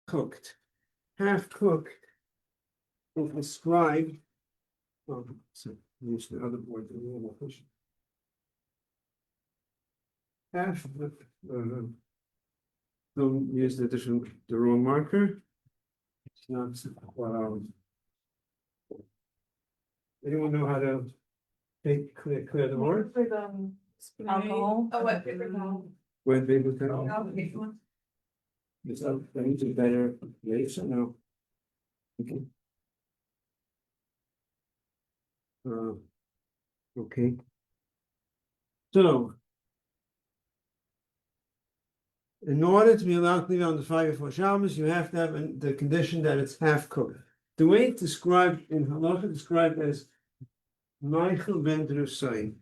cooked. Half cooked is described. So use the other board. Half. Don't use the wrong marker. It's not. Anyone know how to clear the board? With alcohol. Oh, what paper towel? Wet paper towel. Okay. Is that better? Yes or no? Okay. Okay. So, in order to be allowed to leave it on the fire for Shabbos, you have to have the condition that it's half cooked. The way it's described in Halacha, described as Michael ben Drusai.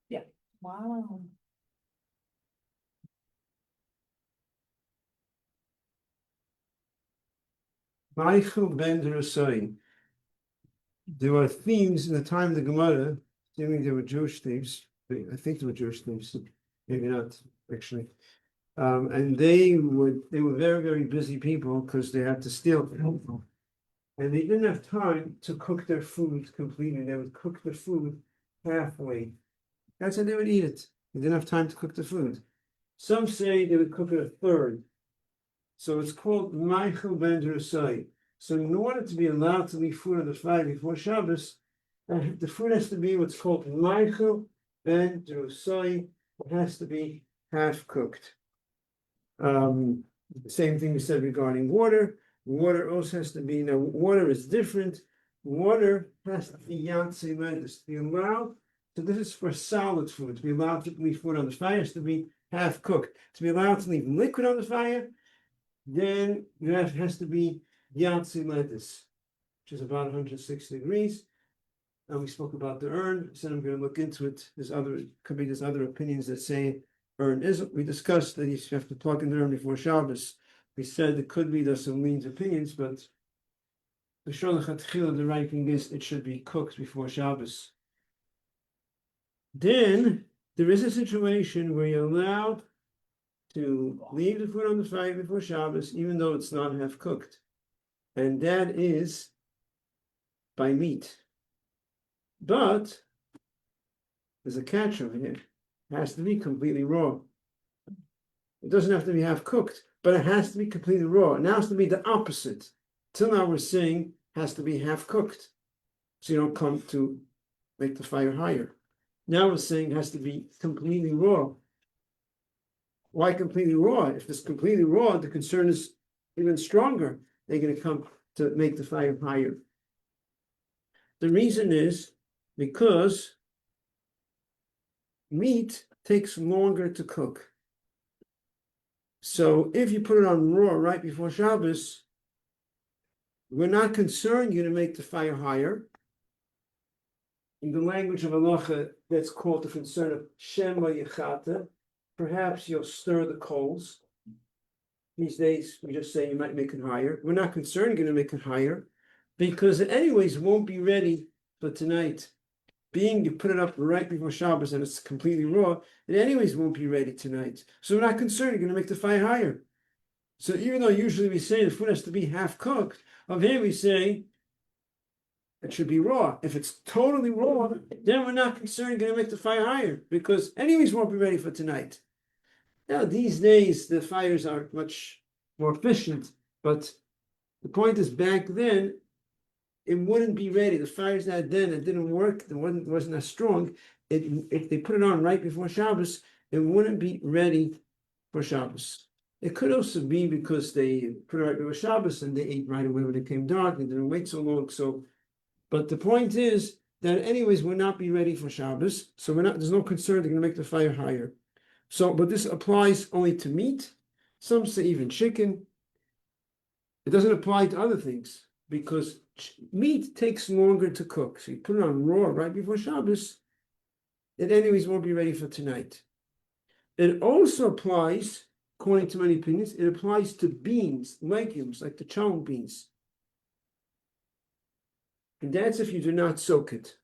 Yeah. Wow. Michael ben Drusai. There were thieves in the time of the Gemara, assuming they were Jewish thieves. I think they were Jewish thieves, maybe not actually. And they were very, very busy people because they had to steal. And they didn't have time to cook their food completely. They would cook the food halfway. That's how they would eat it. They didn't have time to cook the food. Some say they would cook it a third. So it's called Michael ben Drusai. So in order to be allowed to leave food on the fire before Shabbos, the food has to be what's called Michael ben Drusai. It has to be half cooked. The same thing we said regarding water. Water also has to be, now water is different. Water has to be yatzei ledus, to be allowed. So this is for solid food. To be allowed to leave food on the fire has to be half cooked. To be allowed to leave liquid on the fire, then it has to be yatzei ledus, which is about 160 degrees. And we spoke about the urn. So I'm going to look into it. There's other opinions that say urn isn't. We discussed that you have to plug in the urn before Shabbos. We said it could be there's some lean opinions, but the right thing is it should be cooked before Shabbos. Then there is a situation where you're allowed to leave the food on the fire before Shabbos, even though it's not half cooked. And that is by meat. But there's a catch over here. It has to be completely raw. It doesn't have to be half cooked, but it has to be completely raw. It now has to be the opposite. Till now we're saying it has to be half cooked. So you don't come to make the fire higher. Now we're saying it has to be completely raw. Why completely raw? If it's completely raw, the concern is even stronger. They're going to come to make the fire higher. The reason is because meat takes longer to cook. So if you put it on raw right before Shabbos, we're not concerned you're going to make the fire higher. In the language of halacha, that's called the concern of shema yechata. Perhaps you'll stir the coals. These days, we just say you might make it higher. We're not concerned you're going to make it higher because it anyways won't be ready for tonight. Being you put it up right before Shabbos and it's completely raw, it anyways won't be ready tonight. So we're not concerned you're going to make the fire higher. So even though usually we say the food has to be half cooked, over here we say it should be raw. If it's totally raw, then we're not concerned you're going to make the fire higher because anyways won't be ready for tonight. Now these days the fires are much more efficient, but the point is back then it wouldn't be ready. The fires that then it didn't work. It wasn't as strong. If they put it on right before Shabbos, it wouldn't be ready for Shabbos. It could also be because they put it right before Shabbos and they ate right away when it came dark. They didn't wait so long. So, but the point is that anyways will not be ready for Shabbos. So there's no concern they're going to make the fire higher. So, but this applies only to meat. Some say even chicken. It doesn't apply to other things because meat takes longer to cook. So you put it on raw right before Shabbos, it anyways won't be ready for tonight. It also applies, according to many opinions, it applies to beans, legumes, like the challah beans. And that's if you do not soak it.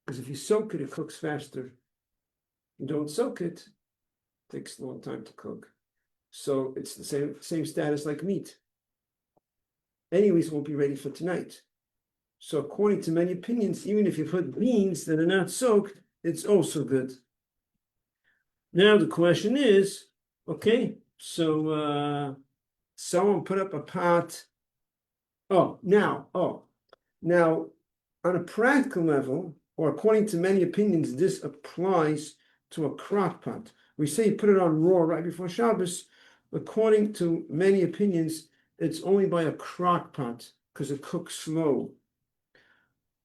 Because if you soak it, it cooks faster. You don't soak it, it takes a long time to cook. So it's the same status like meat. Anyways, it won't be ready for tonight. So according to many opinions, even if you put beans that are not soaked, it's also good. Now the question is, okay, so someone put up a pot. Now on a practical level, or according to many opinions, this applies to a crock pot. We say put it on raw right before Shabbos. According to many opinions, it's only by a crock pot because it cooks slow.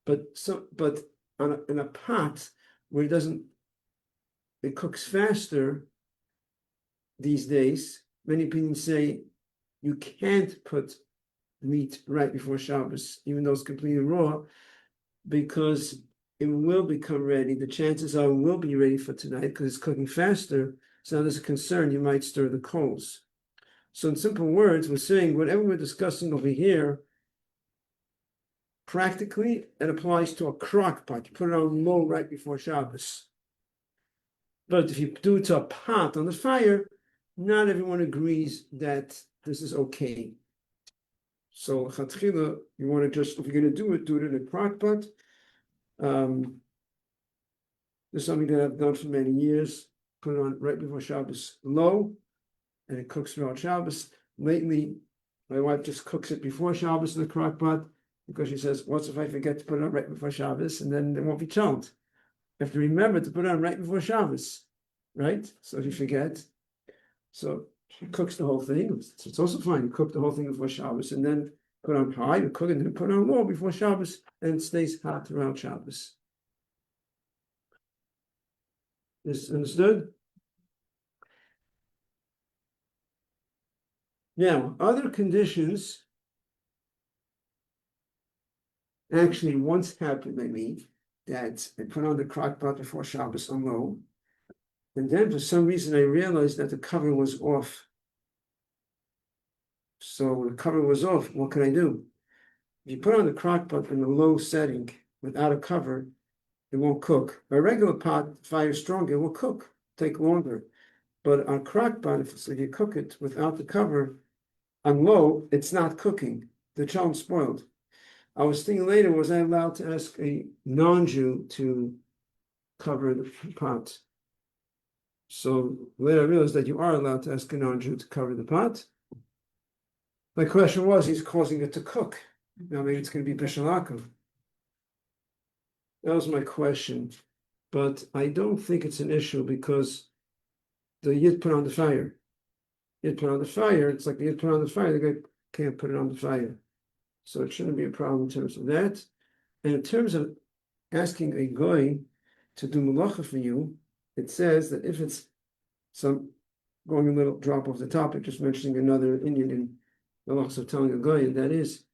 But in a pot where it cooks faster these days, many opinions say you can't put meat right before Shabbos, even though it's completely raw, because it will become ready. The chances are it will be ready for tonight because it's cooking faster. So now there's a concern you might stir the coals. So in simple words, we're saying whatever we're discussing over here, practically, it applies to a crock pot. You put it on low right before Shabbos. But if you do it to a pot on the fire, not everyone agrees that this is okay. So chatchila, you want to just, if you're going to do it in a crock pot. This is something that I've done for many years. Put it on right before Shabbos low, and it cooks throughout Shabbos. Lately, my wife just cooks it before Shabbos in the crock pot because she says, "What if I forget to put it on right before Shabbos, and then it won't be chilled?" You have to remember to put it on right before Shabbos, right? So if you forget, so she cooks the whole thing. So it's also fine. You cook the whole thing before Shabbos, and then put on high. You cook it, and then put it on low before Shabbos, and it stays hot throughout Shabbos. Is understood? Now, other conditions actually once happened by me that I put on the crock pot before Shabbos on low, and then for some reason I realized that the cover was off. So the cover was off. What can I do? If you put on the crock pot in a low setting without a cover, it won't cook. A regular pot, fire stronger, it will cook, take longer. But on crock pot, if you cook it without the cover, on low, it's not cooking. The challenge spoiled. I was thinking later, was I allowed to ask a non-Jew to cover the pot? So later I realized that you are allowed to ask a non-Jew to cover the pot. My question was, he's causing it to cook. Now maybe it's going to be Bishul. That was my question. But I don't think it's an issue because the Yid put on the fire. Yid put on the fire, it's like the Yid put on the fire, the guy can't put it on the fire. So it shouldn't be a problem in terms of that. And in terms of asking a goy to do malacha for you, it says that if it's going a little drop off the topic, just mentioning another Indian in the malachas of telling a goy, and that is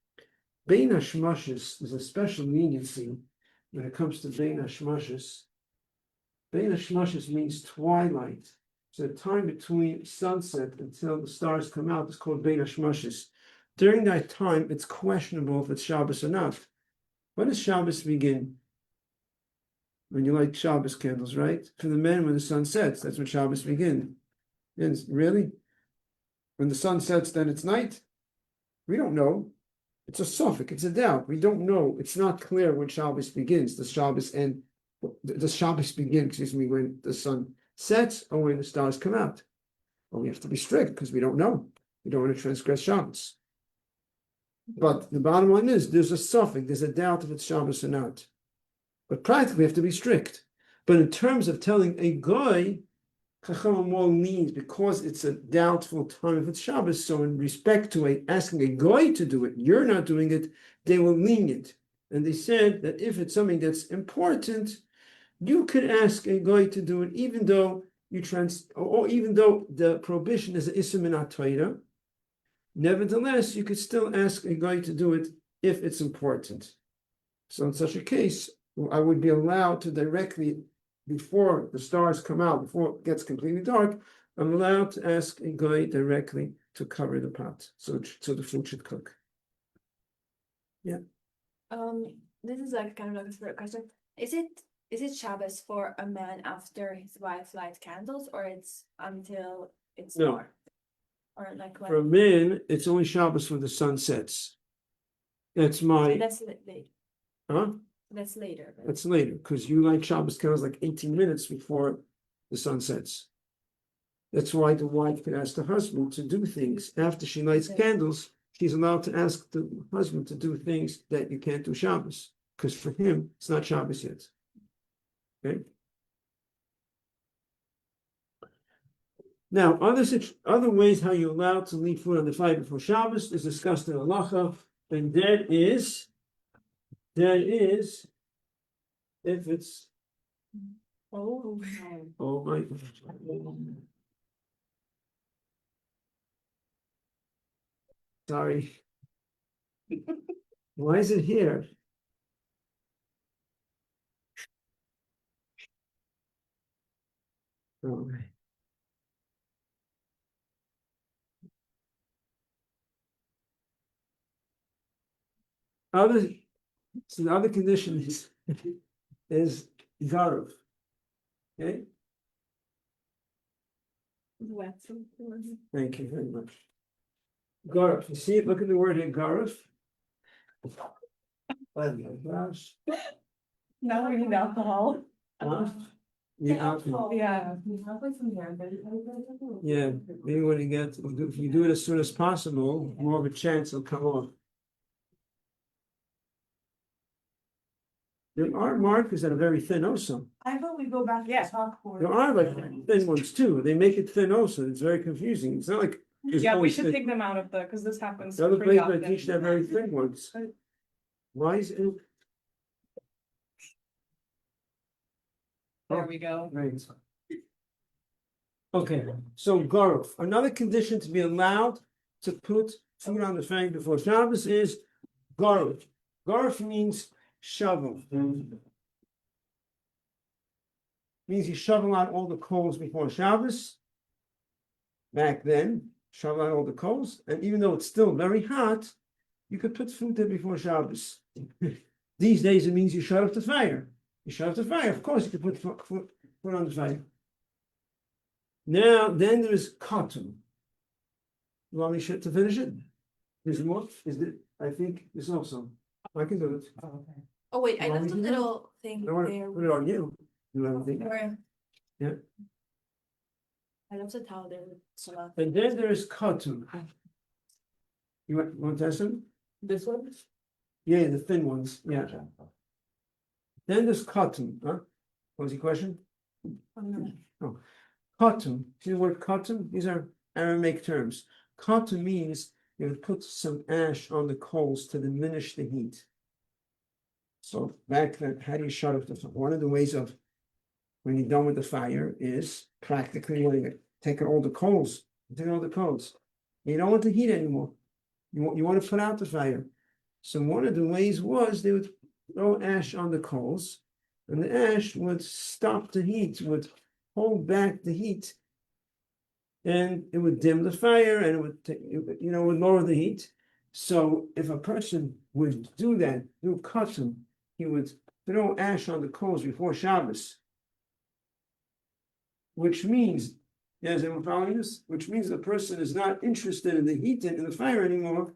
bein hashmashis. There's a special leniency when it comes to bein hashmashis. Bein hashmashis means twilight. So the time between sunset until the stars come out is called bein hashmashis. During that time, it's questionable if it's Shabbos or not. When does Shabbos begin? When you light Shabbos candles, right? For the men, when the sun sets, that's when Shabbos begins. Really? When the sun sets, then it's night? We don't know. It's a suffix, it's a doubt. We don't know. It's not clear when Shabbos begins. Does Shabbos begin, when the sun sets or when the stars come out? Well, we have to be strict because we don't know. We don't want to transgress Shabbos. But the bottom line is, there's a suffix, there's a doubt if it's Shabbos or not. But practically, we have to be strict. But in terms of telling a goy, Chachamim more leans because it's a doubtful time if it's Shabbos. So in respect to asking a goy to do it, you're not doing it, they will lenient. And they said that if it's something that's important, you could ask a goy to do it, even though even though the prohibition is an Issa min HaTorah. Nevertheless, you could still ask a guy to do it if it's important. So in such a case, I would be allowed to directly, before the stars come out, before it gets completely dark, I'm allowed to ask a guy directly to cover the pot, so the food should cook. Yeah. This is like kind of like a spirit question. Is it Shabbos for a man after his wife lights candles, or it's until it's No. dark? Or like For when? men, it's only Shabbos when the sun sets. That's my, That's later. huh? That's later. Right? That's later, because you light Shabbos candles like 18 minutes before the sun sets. That's why the wife can ask the husband to do things. After she lights candles, she's allowed to ask the husband to do things that you can't do Shabbos, because for him, it's not Shabbos yet. Okay? Now, other ways how you're allowed to leave food on the fire before Shabbos is discussed in halacha, and that is if it's Oh. oh my sorry. Why is it here? Oh. Other so the other condition is garuv. Okay, Wet. thank you very much. Garuv. You see it? Look at the word here, garuv. Oh my gosh. Now we need alcohol. Huh? Yeah, alcohol. Yeah. Yeah, maybe when you get if you do it as soon as possible, more of a chance it'll come off. There are markers that are very thin also. I thought we go back to the chalkboard. There are like thin ones too. They make it thin also. It's very confusing. It's not like there's Yeah, we always should thin. take them out of because this happens The other pretty place I often. teach that very thin ones. Why is it? There we go. Right. Okay, so garuf. Another condition to be allowed to put food on the fire before Shabbos is garuf. Garuf means shovel. Means you shovel out all the coals before Shabbos. Back then, shovel out all the coals, and even though it's still very hot, you could put food there before Shabbos. These days, it means you shut off the fire. You shut off the fire, of course, you could put food on the fire. Now, then there is cotton. You want me to finish it? There's more? Is it? I think there's also. I can do it. Oh wait, I Want left a me to do it? little thing I want to there. put it on you. You have anything? Where? Yeah. I left a towel there with salad. And then there is cotton. You want to test them? This one? Yeah, the thin ones. Yeah. Then there's cotton. Huh? What was your question? Oh, cotton. See the word cotton? These are Aramaic terms. Cotton means you would put some ash on the coals to diminish the heat. So back then, how do you shut off the fire? One of the ways of when you're done with the fire is practically when you take all the coals, you don't want the heat anymore. You want to put out the fire. So one of the ways was they would throw ash on the coals, and the ash would stop the heat, would hold back the heat, and it would dim the fire, and it would would lower the heat. So if a person would do that, do cotton, he would throw ash on the coals before Shabbos, which means, yes, I'm following this, which means the person is not interested in the heat and in the fire anymore.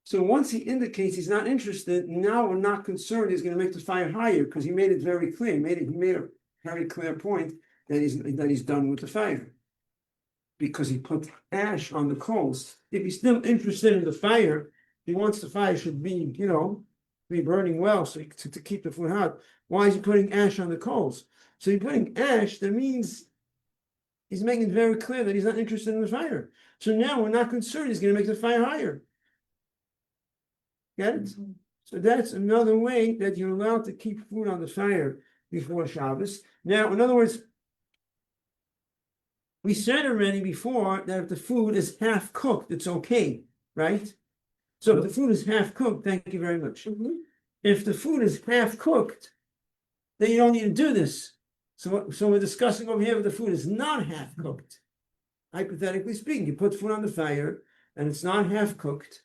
So once he indicates he's not interested, now we're not concerned he's going to make the fire higher because he made it very clear. He made a very clear point that he's done with the fire because he put ash on the coals. If he's still interested in the fire, he wants the fire should be, be burning well, so to keep the food hot. Why is he putting ash on the coals? So he's putting ash. That means he's making it very clear that he's not interested in the fire. So now we're not concerned he's going to make the fire higher. Get it? So that's another way that you're allowed to keep food on the fire before Shabbos. Now, in other words, we said already before that if the food is half cooked, it's okay, right? So if the food is half cooked, thank you very much. If the food is half cooked, then you don't need to do this. So we're discussing over here if the food is not half cooked. Hypothetically speaking, you put food on the fire and it's not half cooked.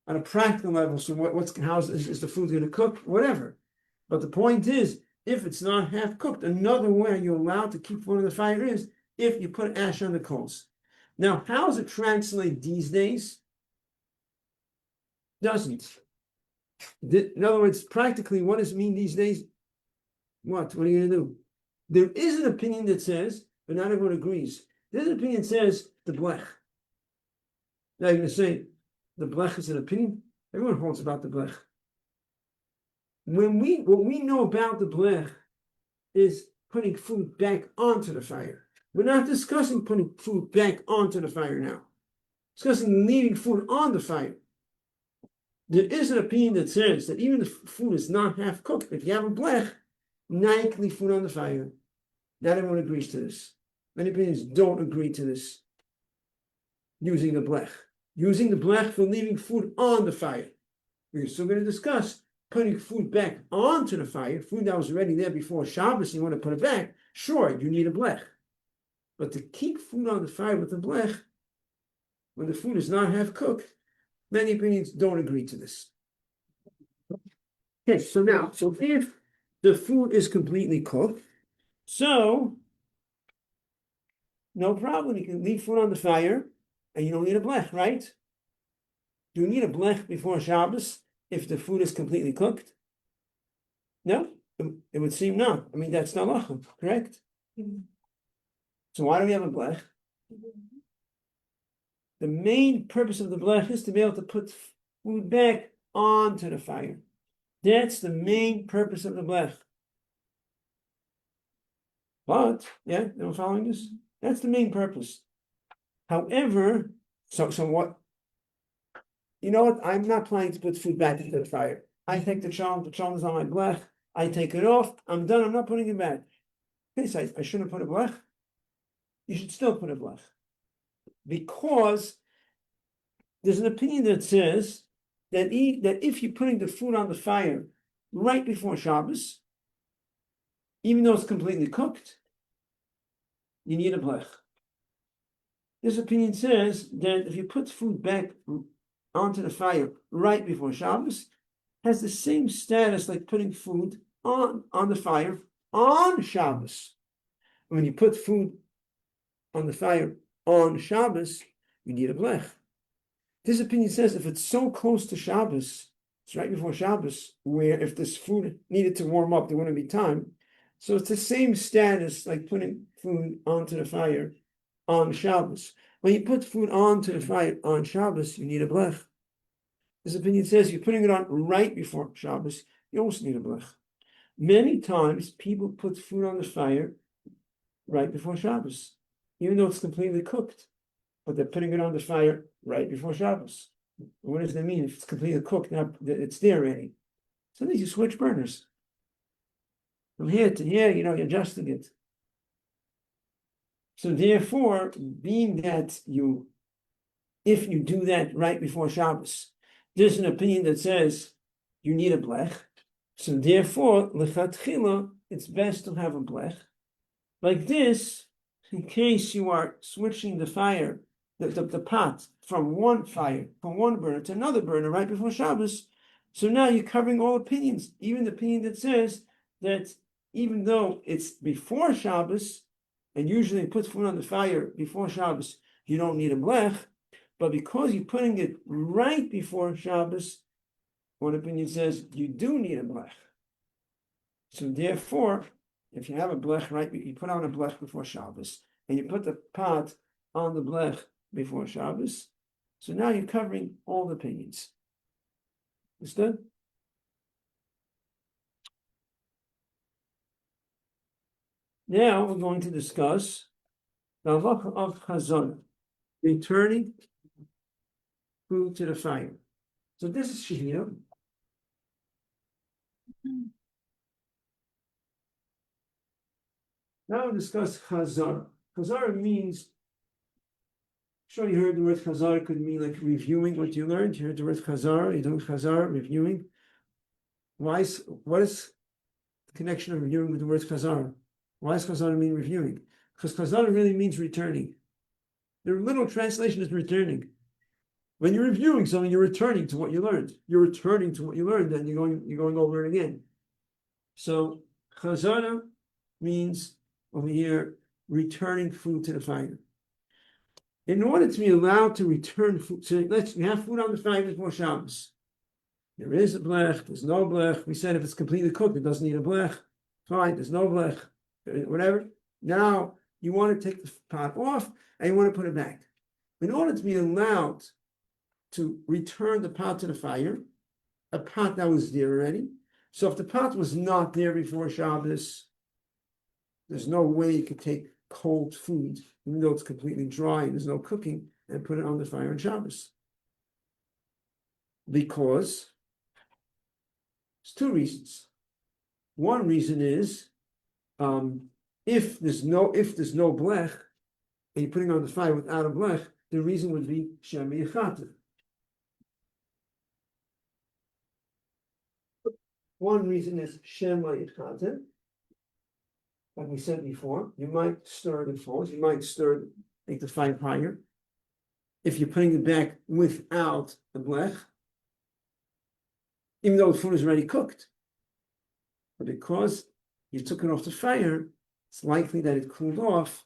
On a practical level, so how is the food going to cook? Whatever. But the point is, if it's not half cooked, another way you're allowed to keep food on the fire is if you put ash on the coals. Now, how does it translate these days? Doesn't. In other words, practically, what does it mean these days? What? What are you going to do? There is an opinion that says, but not everyone agrees. There's an opinion that says the blech. Now you're going to say the blech is an opinion. Everyone holds about the blech. What we know about the blech is putting food back onto the fire. We're not discussing putting food back onto the fire now. Discussing leaving food on the fire. There is an opinion that says that even if food is not half cooked, if you have a blech, now you can leave food on the fire. Not everyone agrees to this. Many opinions don't agree to this. Using the blech. Using the blech for leaving food on the fire. We're still going to discuss putting food back onto the fire. Food that was already there before Shabbos, you want to put it back. Sure, you need a blech. But to keep food on the fire with the blech, when the food is not half cooked, many opinions don't agree to this. Okay, so if the food is completely cooked, so no problem, you can leave food on the fire and you don't need a blech, right? Do you need a blech before Shabbos if the food is completely cooked? No, it would seem not. I mean, that's not halacha, correct? So why do we have a blech? The main purpose of the blech is to be able to put food back onto the fire. That's the main purpose of the blech. But, yeah, they were following this? That's the main purpose. However, so what? You know what? I'm not planning to put food back into the fire. I take the chalm is on my blech, I take it off, I'm done, I'm not putting it back. Okay, so I shouldn't put a blech. You should still put a blech. Because there's an opinion that says that if you're putting the food on the fire right before Shabbos, even though it's completely cooked, you need a blech. This opinion says that if you put food back onto the fire right before Shabbos, has the same status like putting food on the fire on Shabbos. When you put food on the fire on Shabbos, you need a blech. This opinion says if it's so close to Shabbos, it's right before Shabbos, where if this food needed to warm up, there wouldn't be time. So it's the same status like putting food onto the fire on Shabbos. When you put food onto the fire on Shabbos, you need a blech. This opinion says you're putting it on right before Shabbos, you also need a blech. Many times people put food on the fire right before Shabbos, even though it's completely cooked, but they're putting it on the fire right before Shabbos. What does that mean? If it's completely cooked, now it's there already. Sometimes you switch burners. From here to here, you're adjusting it. So therefore, being that if you do that right before Shabbos, there's an opinion that says you need a blech. So therefore, lechatchila, it's best to have a blech. Like this, in case you are switching the fire, the pot from one burner to another burner right before Shabbos. So now you're covering all opinions, even the opinion that says that even though it's before Shabbos, and usually put food on the fire before Shabbos, you don't need a blech, but because you're putting it right before Shabbos, one opinion says you do need a blech. So therefore, if you have a blech, right, you put on a blech before Shabbos, and you put the pot on the blech before Shabbos, so now you're covering all the opinions. Understood? Now we're going to discuss the halacha of chazon, returning food to the fire. So this is shehita. Now we'll discuss chazara. Chazara means, sure you heard the word chazara could mean like reviewing what you learned. You heard the word chazara, you're doing chazara, reviewing. What is the connection of reviewing with the word chazara? Why does chazara mean reviewing? Because chazara really means returning. The literal translation is returning. When you're reviewing something, you're returning to what you learned. You're returning to what you learned, and you're going over it again. So chazara means over here returning food to the fire. In order to be allowed to return food, so you have food on the fire before Shabbos. There is a blech, there's no blech. We said if it's completely cooked, it doesn't need a blech. Fine, there's no blech, whatever. Now you want to take the pot off and you want to put it back. In order to be allowed to return the pot to the fire, a pot that was there already. So if the pot was not there before Shabbos, there's no way you could take cold food, even though it's completely dry and there's no cooking, and put it on the fire on Shabbos. Because there's two reasons. One reason is if there's no blech and you're putting it on the fire without a blech, the reason would be Shem Yechata. One reason is Shem Yechata. Like we said before, you might stir it in falls, you might make the fire higher. If you're putting it back without the blech, even though the food is already cooked. But because you took it off the fire, it's likely that it cooled off.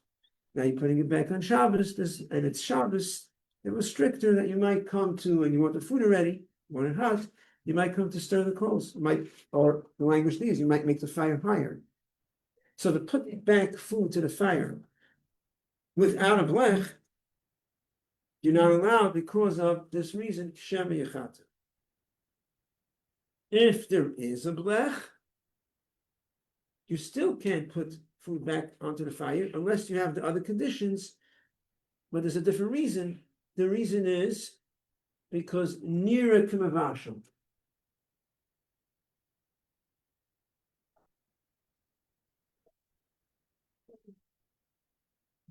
Now you're putting it back on Shabbos, and it's Shabbos, it was stricter that you might come to, and you want the food already, you want it hot, you might come to stir the coals. Or the language these, you might make the fire higher. So to put back food to the fire without a blech, you're not allowed because of this reason, Shem Yechata. If there is a blech, you still can't put food back onto the fire unless you have the other conditions, but there's a different reason. The reason is because Nira Kimavashim.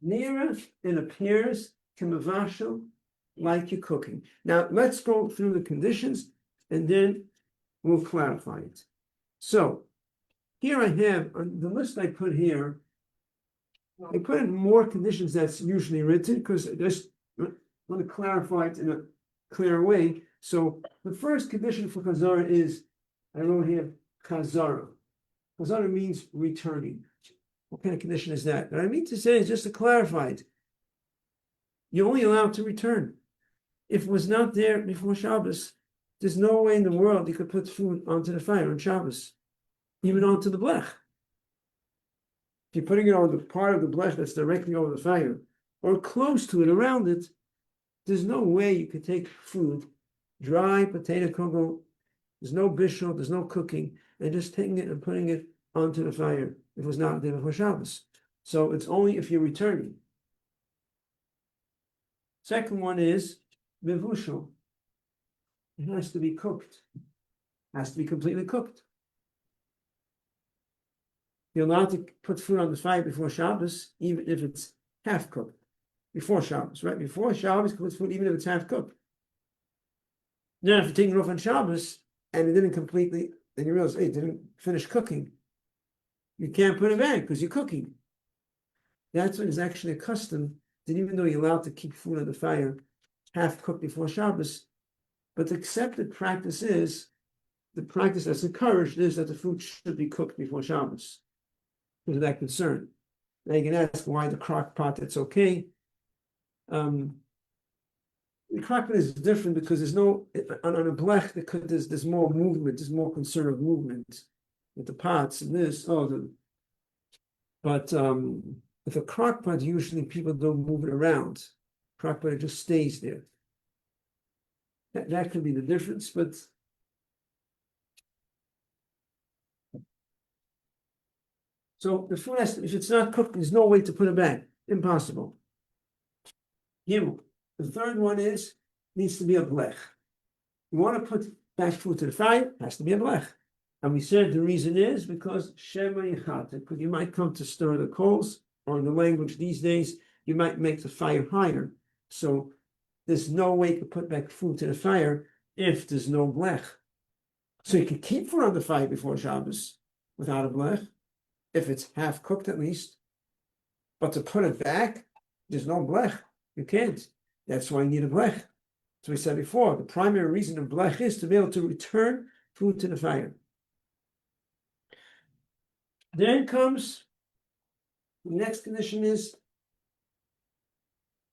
Nira, it appears, Kimavashim, like you're cooking. Now, let's go through the conditions and then we'll clarify it. So, here I have, on the list I put here, I put in more conditions that's usually written because I just want to clarify it in a clear way. So, the first condition for Chazara is, I wrote here, Chazara. Chazara means returning. What kind of condition is that? What I mean to say is just to clarify it. You're only allowed to return. If it was not there before Shabbos, there's no way in the world you could put food onto the fire on Shabbos, even onto the blech. If you're putting it on the part of the blech that's directly over the fire, or close to it, around it, there's no way you could take food, dry potato kugel, there's no bishul, there's no cooking, and just taking it and putting it onto the fire. It was not there before Shabbos. So it's only if you're returning. Second one is Bishul. It has to be cooked. It has to be completely cooked. You're allowed to put food on the fire before Shabbos, even if it's half cooked. Before Shabbos, right? Before Shabbos, you can put food even if it's half cooked. Then if you're taking it off on Shabbos and it didn't completely, then you realize, hey, it didn't finish cooking. You can't put it back because you're cooking. That's what is actually a custom, that even though you're allowed to keep food on the fire half cooked before Shabbos, but the accepted practice is, the practice that's encouraged is that the food should be cooked before Shabbos. Because of that concern. Now you can ask why the crock pot, it's okay. The crock pot is different because there's no, on a blech, there's more movement, there's more concern of movement with the pots and this, but with a crock pot, usually people don't move it around. Crock pot, it just stays there. That could be the difference, but so the food has to, if it's not cooked, there's no way to put it back. Impossible. Gimel. The third one is, needs to be a blech. You want to put back food to the fire, has to be a blech. And we said the reason is because Shema Yechata, because you might come to stir the coals, or in the language these days, you might make the fire higher. So there's no way to put back food to the fire if there's no blech. So you can keep food on the fire before Shabbos without a blech, if it's half cooked at least. But to put it back, there's no blech. You can't. That's why you need a blech. So we said before, the primary reason of blech is to be able to return food to the fire. Then comes, the next condition is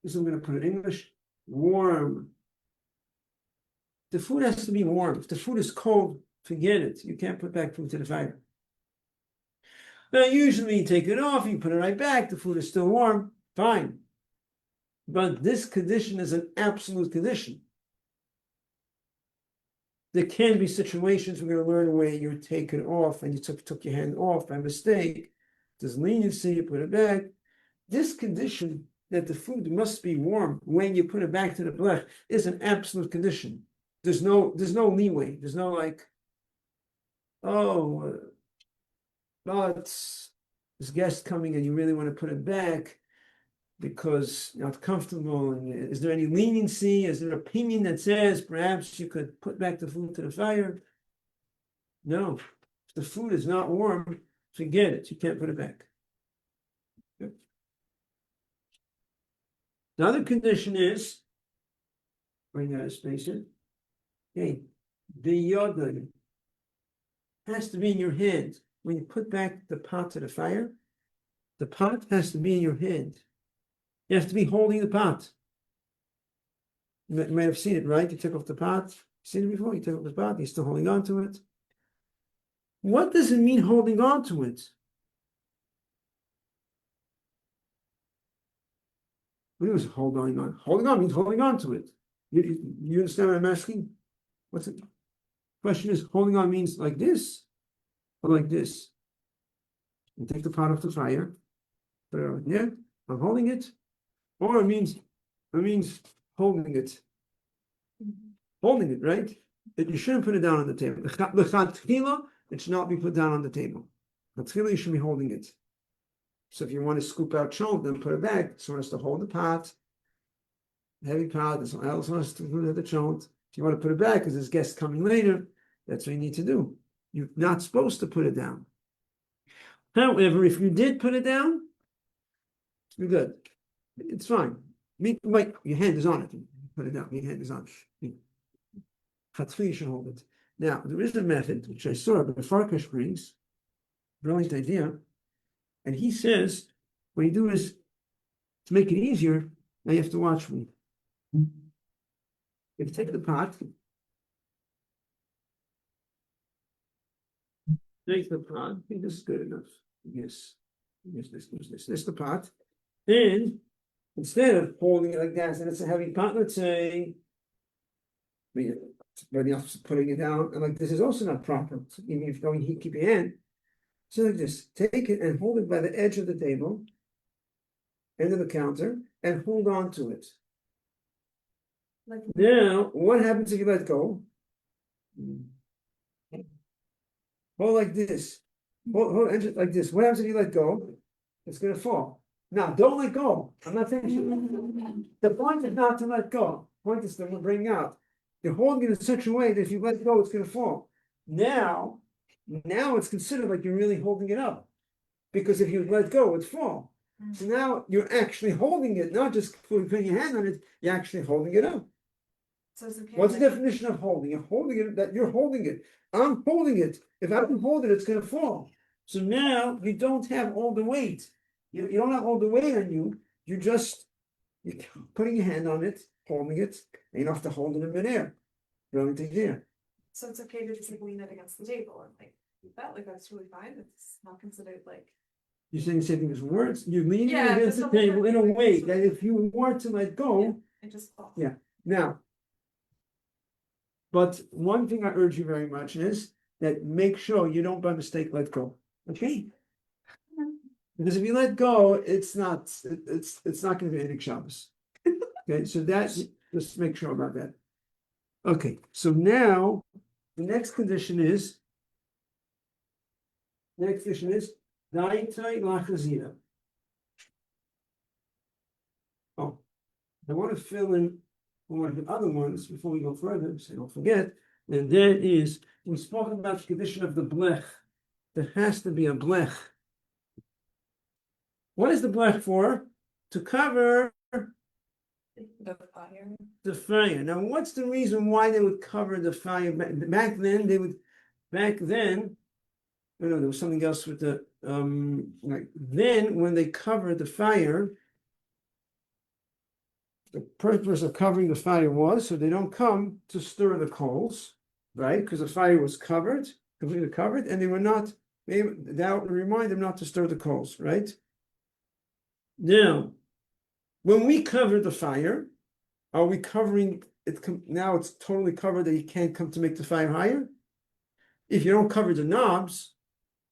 this is what I'm going to put in English, warm. The food has to be warm. If the food is cold, forget it. You can't put back food to the fire. Now, usually you take it off, you put it right back, the food is still warm, fine. But this condition is an absolute condition. There can be situations we're going to learn where you take it off and you took your hand off by mistake. There's leniency, you put it back. This condition that the food must be warm when you put it back to the blech is an absolute condition. There's no leeway. There's no like, oh, but this guest coming and you really want to put it back because you're not comfortable. And is there any leniency? Is there an opinion that says perhaps you could put back the food to the fire? No. If the food is not warm, forget it. You can't put it back. Okay. The other condition is, bring out a space here. Okay, the yodel has to be in your hand. When you put back the pot to the fire, the pot has to be in your hand. You have to be holding the pot. You might have seen it, right? You took off the pot. You've seen it before? You took off the pot, you're still holding on to it. What does it mean holding on to it? What is holding on? Holding on means holding on to it. You understand what I'm asking? What's it? Question is, holding on means like this or like this? You take the pot off the fire, put it on here, I'm holding it, or it means holding it. Holding it, right? That you shouldn't put it down on the table. It should not be put down on the table. You should be holding it. So if you want to scoop out chont, then put it back. Someone has to hold the pot, heavy pot, and someone else wants to put the chont. If you want to put it back because there's guests coming later, that's what you need to do. You're not supposed to put it down. However, if you did put it down, you're good. It's fine. Your hand is on it. Put it down. Your hand is on it. You should hold it. Now, there is a method, which I saw, but Farkash brings, brilliant idea, and he says, what you do is, to make it easier, now you have to watch me. You take the pot, take the pot, I think this is good enough. Yes, this is the pot, and instead of holding it like that, and it's a heavy pot, let's say, somebody else is putting it down, and like this is also not proper. So even if you don't keep your hand, so like this, take it and hold it by the edge of the table, end of the counter, and hold on to it. Now, what happens if you let go? Hold like this. Hold like this. What happens if you let go? It's going to fall. Now, don't let go. I'm not saying the point is not to let go. The point is to bring out. You're holding it in such a way that if you let go, it's going to fall. Now it's considered like you're really holding it up. Because if you let go, it'd fall. So now you're actually holding it, not just putting your hand on it, you're actually holding it up. So it's okay. What's the definition of holding? You're holding it, that you're holding it. I'm holding it. If I don't hold it, it's going to fall. So now you don't have all the weight. You don't have all the weight on you. You're putting your hand on it, holding it, and you don't have to hold it in midair. Brilliant idea. So it's okay to just like lean it against the table and like that, like that's really fine. It's not considered like. You're saying the same thing as words. You're leaning Yeah, against the but someone table in a might way think that if you were to let go, it just falls. Yeah. Now, but one thing I urge you very much is that make sure you don't by mistake let go. Okay? Because if you let go, it's not going to be anything Shabbos. Okay, so just make sure about that. Okay, so now the next condition is Daitai Lachazina. Oh, I want to fill in one of the other ones before we go further, so don't forget, and that is, we spoke about the condition of the blech. There has to be a blech. What is the blech for? To cover the fire. Now, what's the reason why they would cover the fire? Back then, there was something else with the, then when they covered the fire, the purpose of covering the fire was so they don't come to stir the coals, right? Because the fire was covered, completely covered, and they were not, that would remind them not to stir the coals, right? Now, when we cover the fire, are we covering it? Now it's totally covered that you can't come to make the fire higher. If you don't cover the knobs,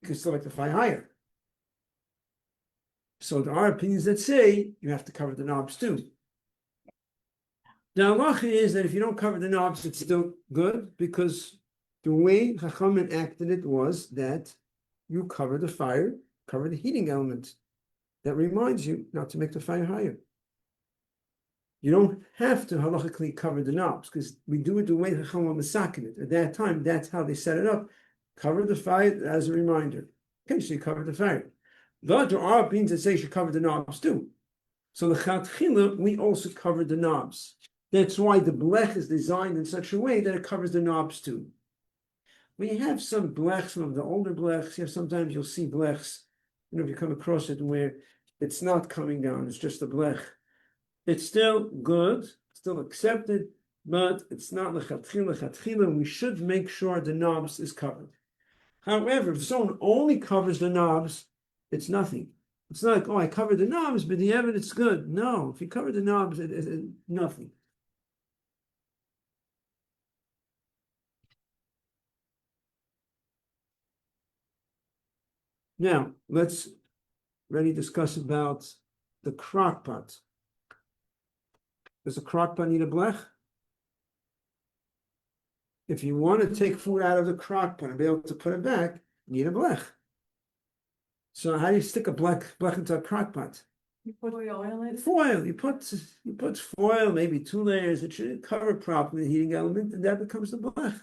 you can still make the fire higher. So there are opinions that say you have to cover the knobs too. The halacha is that if you don't cover the knobs, it's still good because the way Chachamim acted it was that you cover the fire, cover the heating element. That reminds you not to make the fire higher. You don't have to halachically cover the knobs because we do it the way Chachamim masakin it. At that time, that's how they set it up. Cover the fire as a reminder. Okay, so you cover the fire. But there are opinions that say you should cover the knobs too. So the Chatchila, we also covered the knobs. That's why the blech is designed in such a way that it covers the knobs too. We have some blechs, some of the older blechs. Sometimes you'll see blechs, if you come across it where it's not coming down, it's just a blech. It's still good, still accepted, but it's not lechatchila. We should make sure the knobs is covered. However, if someone only covers the knobs, it's nothing. It's not like, oh, I covered the knobs, but the evidence good. No, if you cover the knobs, it's nothing. Now, let's really discuss about the crock pot. Does a crock pot need a blech? If you want to take food out of the crock pot and be able to put it back, you need a blech. So how do you stick a blech into a crock pot? You put oil in it? Foil. You put foil, maybe 2 layers. It should cover properly the heating element, and that becomes the blech.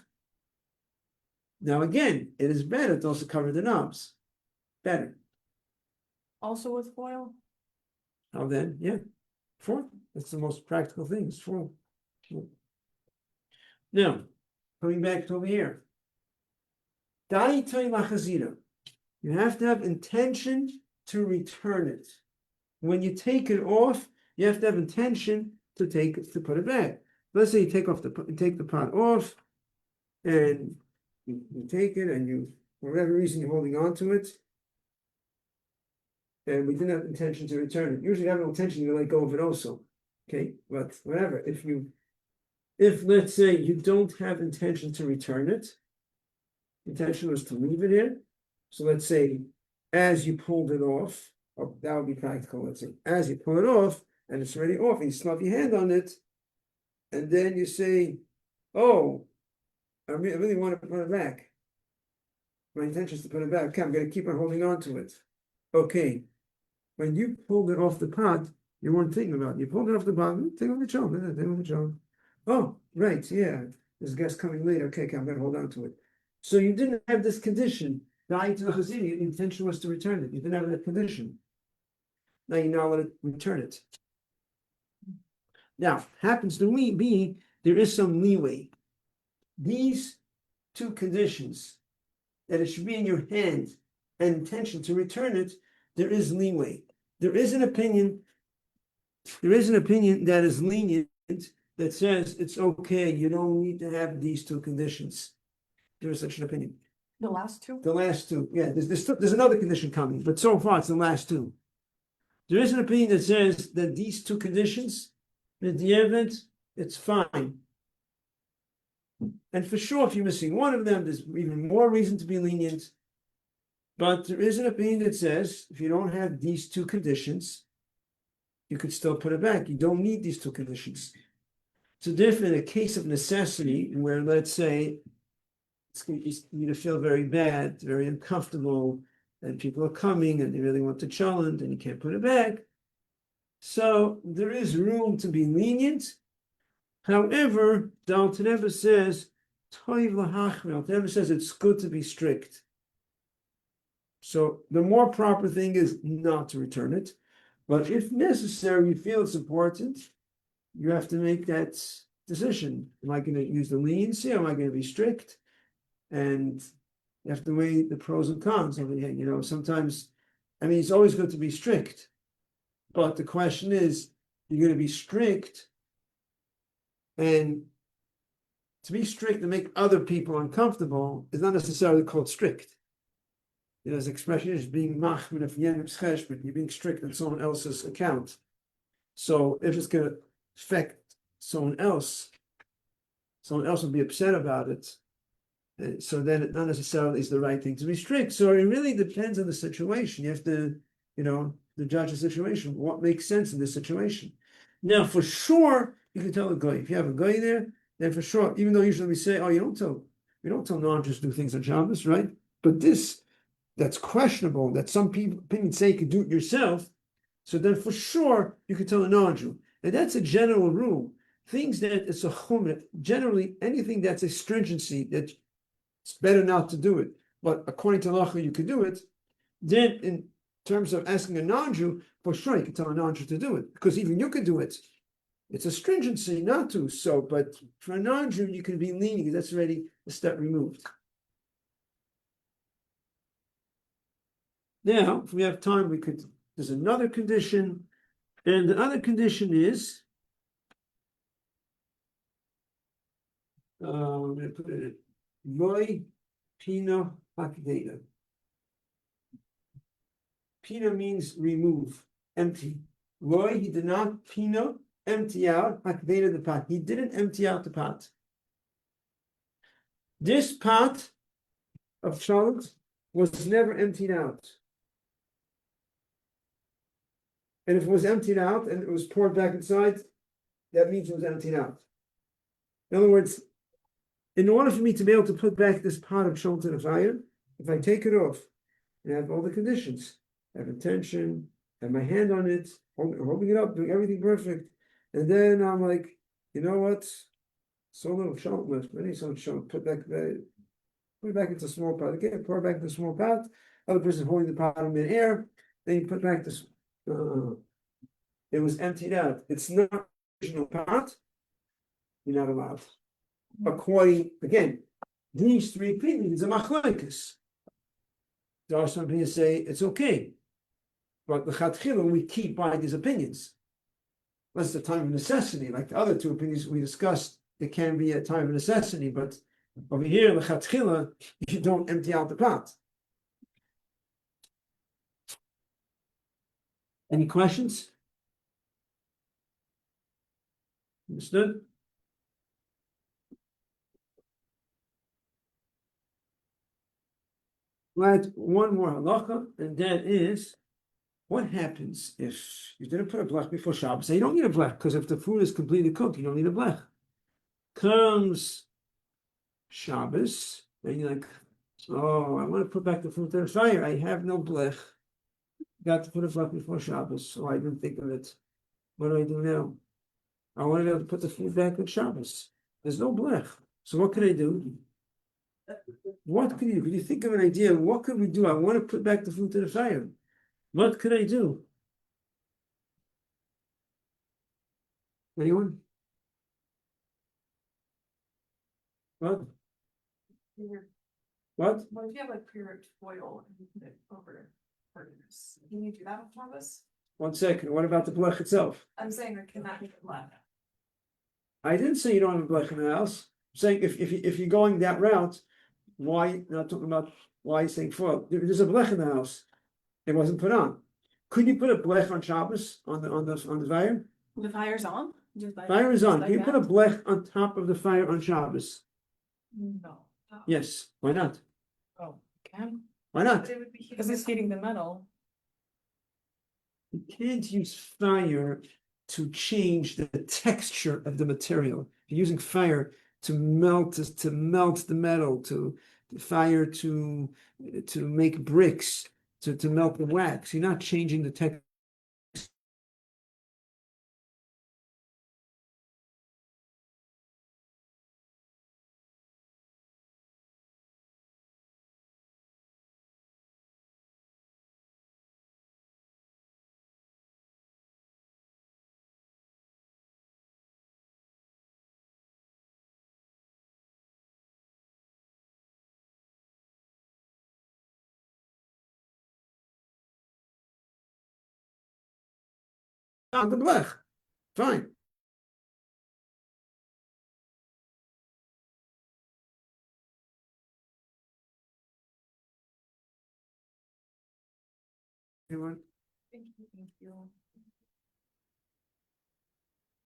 Now again, it is better to also cover the knobs. Better. Also with foil? How then? Yeah. Foil. That's the most practical thing. It's foil. Now, coming back to over here. You have to have intention to return it. When you take it off, you have to have intention to put it back. Let's say you take the pot off, and you take it, and for whatever reason you're holding on to it, and we didn't have intention to return it. Usually, you have no intention to let go of it also. Okay, but whatever. If let's say you don't have intention to return it, intention was to leave it here. So let's say as you pulled it off, that would be practical. Let's say as you pull it off and it's already off, and you snap your hand on it, and then you say, "Oh, I really want to put it back. My intention is to put it back. Okay, I'm going to keep on holding on to it." Okay, when you pulled it off the pot, you weren't thinking about it. You pulled it off the pot. Take on the job. Oh, right, yeah. There's a guest coming later. Okay, I'm going to hold on to it. So you didn't have this condition. The intention was to return it. You didn't have that condition. Now you now let it return it. Now, happens to be there is some leeway. These 2 conditions, that it should be in your hand and intention to return it, there is leeway. There is an opinion that is lenient that says it's okay, you don't need to have these 2 conditions. There is such an opinion. The last 2? The last 2, yeah. There's another condition coming, but so far it's the last 2. There is an opinion that says that these 2 conditions, at the event, it's fine. And for sure, if you're missing one of them, there's even more reason to be lenient. But there is an opinion that says if you don't have these 2 conditions, you could still put it back. You don't need these 2 conditions. So therefore, in a case of necessity, where let's say you to feel very bad, very uncomfortable, and people are coming and they really want to challenge and you can't put it back. So there is room to be lenient. However, the Alter Rebbe says, Toiv lahachmir. Alter Rebbe says it's good to be strict. So the more proper thing is not to return it. But if necessary, you feel it's important, you have to make that decision. Am I going to use the leniency or am I going to be strict? And you have to weigh the pros and cons. Sometimes, it's always good to be strict. But the question is, you're going to be strict And to be strict and make other people uncomfortable is not necessarily called strict. There's expression is being machmin of yenim cheshbon, you're being strict on someone else's account. So if it's going to affect someone else will be upset about it. So then it not necessarily is the right thing to be strict. So it really depends on the situation. You have to, to judge the situation. What makes sense in this situation? Now, for sure, you can tell a guy. If you have a guy there, then for sure, even though usually we say, we don't tell non-Jews to do things on Shabbos, right? But that's questionable, that some people say you could do it yourself. So then for sure, you could tell a non-Jew. And that's a general rule. Things that it's a chumrah, generally anything that's a stringency, that it's better not to do it. But according to halacha, you could do it. Then in terms of asking a non-Jew, for sure you can tell a non-Jew to do it. Because even you could do it. It's a stringency not to. So, but for a non-Jew, you can be lenient. That's already a step removed. Now, if we have time, there's another condition. And the other condition is, I'm going to put it in, Loi Pina Hakdeda. Pina means remove, empty. Loi, he did not Pina, empty out, Hakdeda the pot. He didn't empty out the pot. This pot of challah was never emptied out. And if it was emptied out and it was poured back inside, that means it was emptied out. In other words, in order for me to be able to put back this pot of challah to the fire, if I take it off and have all the conditions, have intention, have my hand on it, holding it up, doing everything perfect, and then I'm like, you know what? So little challah left. I need some challah. Put it back into a small pot. Again, pour it back into a small pot. Other person holding the pot in midair. Then you put back this. It was emptied out. It's not the original pot. You're not allowed. According, again, these three opinions are machlokes. There are some opinions say it's okay. But the chatchila, we keep by these opinions. Unless the time of necessity, like the other two opinions we discussed, it can be a time of necessity, but over here, the chatchila, you don't empty out the pot. Any questions? Understood? Right, one more halacha, and that is, what happens if you didn't put a blech before Shabbos? So you don't need a blech, because if the food is completely cooked, you don't need a blech. Comes Shabbos, and you're like, oh, I want to put back the food to the fire. I have no blech. Got to put a blech before Shabbos, so I didn't think of it. What do I do now? I want to be able to put the food back on Shabbos. There's no blech. So what can I do? What could you do? Could you think of an idea? What could we do? I want to put back the food to the fire. What could I do? Anyone? What? What? Well, if you have like pure foil and you put it over burgers, can you do that with Shabbos? 1 second. What about the blech itself? I'm saying I cannot make it left. I didn't say you don't have a blech in the house. I'm saying if you're going that route, why not talking about why saying foil? There's a blech in the house. It wasn't put on. Could you put a blech on Shabbos on the fire? The fire's on? Fire is on. Like Can you put a that? blech on top of the fire on Shabbos? No. Yes. Why not? Oh, can? Why not? But it would be heating Because it's it up. heating the metal. You can't use fire to change the texture of the material. You're using fire to melt the metal, to fire to make bricks, to melt the wax. You're not changing the texture. On the blech. Fine. Anyone? Thank you.